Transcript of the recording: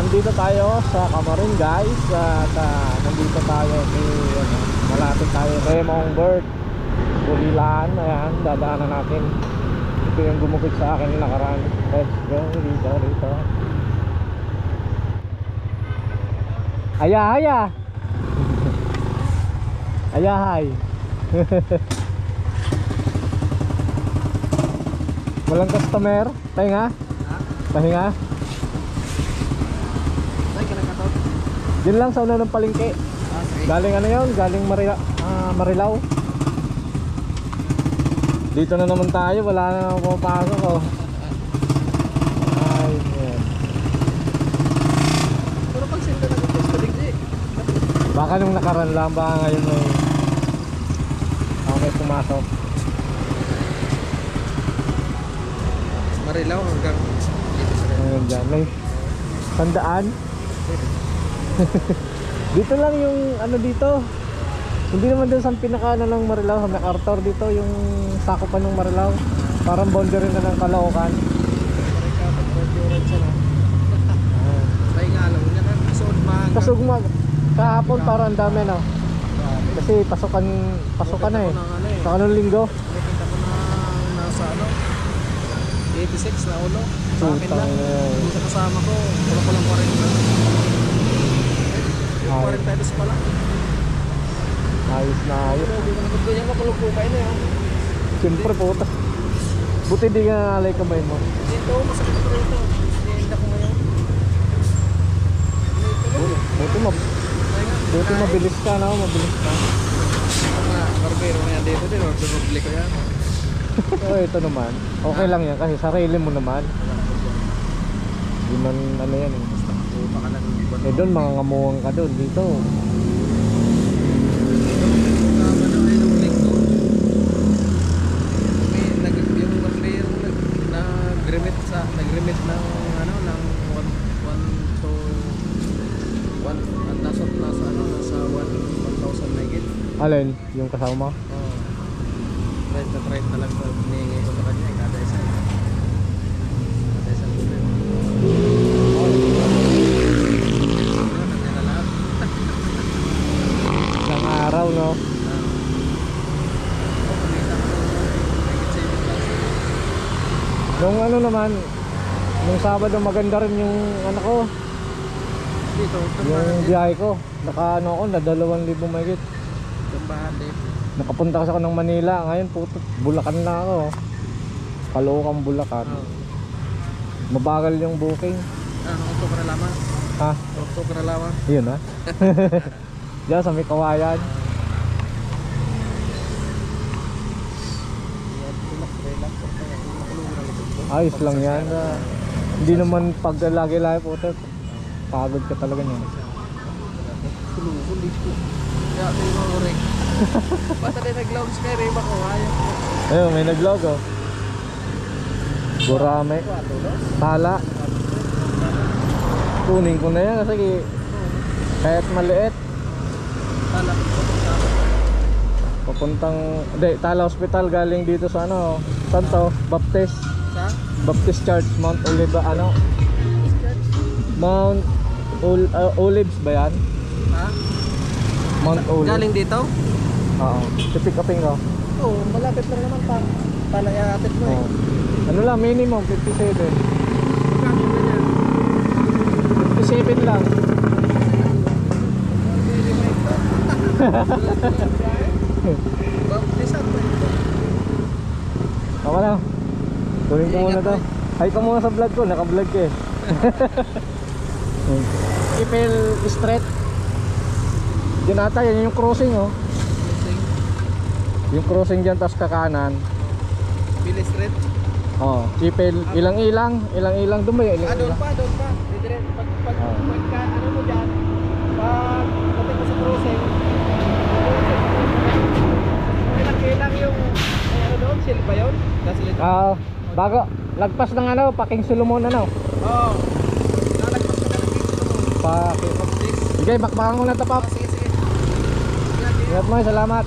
nandito tayo sa Camarin guys. At nandito tayo malapit tayo Remong Bird Bulilan. Ayan, dadaanan natin. Ito yung gumupit sa akin yung nakaraan. Let's go, rito. Aya hi. Walang customer. Pahinga. Diyan lang sa una ng palengke. Galing ano yun? Galing Marilao. Dito na naman tayo. Wala na naman pumapasok oh. Ay, man. Pero pag sinta na kapos ka digdi. Baka nung nakaraan lang. Baka ngayon may pumasok. Marilao hanggang dito sa Ngayon dyan. May tandaan. Dito lang yung ano dito. Hindi naman dun sa pinaka ng Marilao, sa MacArthur dito yung sakupan ng Marilao. Parang boundary na ng Caloocan. Kasugma kahapon parang dami no. Kasi pasokan na eh. Sa kanong linggo. Nakita ko na nasa 86 na ulo. Sa akin lang. Yung sa kasama ko, wala ko lang 40. 40 pesos pala. Ayos na ayos. Hindi ko naman ganyan kapalugpukay na yun. Siyempre puta. Buti di ka nalay kamay mo. Dito, masakit ako rito. Hindi ako ngayon. Buti mabilis ka no? Mabilis ka. Mga barbero na yan dito din. Order ko yan. Oh, ito naman. Okay lang yan kasi sarili mo naman. Hindi man ano yan eh. Baka lang Eh doon mga ngamuhang ka doon dito. Nag-remit ng ano ng 1 to 1 ang tasot nasa ano nasa 1,000 megit. Alin? Yung kasama mo? Oh. Try na lang hinihingi ko sa kanya kada isa. Kada isang gulay. Isang araw no? Nung ano naman, nung Sabado maganda rin yung ano ko, Dito, yung biyahe ko. Naka ano ako, na 2,000 mahigit. Tumbahan dito. Nakapunta kasi ako ng Manila. Ngayon puto, Bulacan na ako. Caloocan, Bulacan. Oh. Mabagal yung booking. Ano, ito ka na lamang. Ha? Ito ka na lamang. Yun ha? Diyan sa may kawayan. Ayos lang yan. Hindi naman pag lagi-lagi po pagod ka talaga niyan. Kulukul dito. Kaya ito yung orek. Basta din nag-lounge kay Reba ko. Ayun, may nag-vlog oh. Gurame. Tala. Kunin ko na yan kasi kahit maliit. Tala. Papuntang, hindi, Tala Hospital galing dito sa ano, Santo, Baptist. Sa? Baptist Church, Mount Olive, ano? Mount Olives ba yan? Ha? Mount Olives. Galing dito? Oo, pick upin ko. Oo, malapit lang naman pa. Tala iaatid mo eh. Ano lang, minimum 57. Magkano ba yan? 57 lang. Baptisan ba ito? Tama na. Tuloy ko muna to. Hi ka muna sa vlog ko, naka-vlog ka eh. Ipil Street. Diyan ata, yan yung crossing oh. Yung crossing dyan, tapos kakanan. Billy Street? Oh, Ipil, ilang-ilang doon ba yun? Doon pa. Dire, pagka ano mo dyan, pag pati mo sa crossing, ilang yung, ano doon, seal ba yun? Bago, lagpas ng ano, Paking Solomon ano? Oo. Nalagpas ka na ng Sige, bakbakan ko na tapap. Sige. Ingat mo, salamat.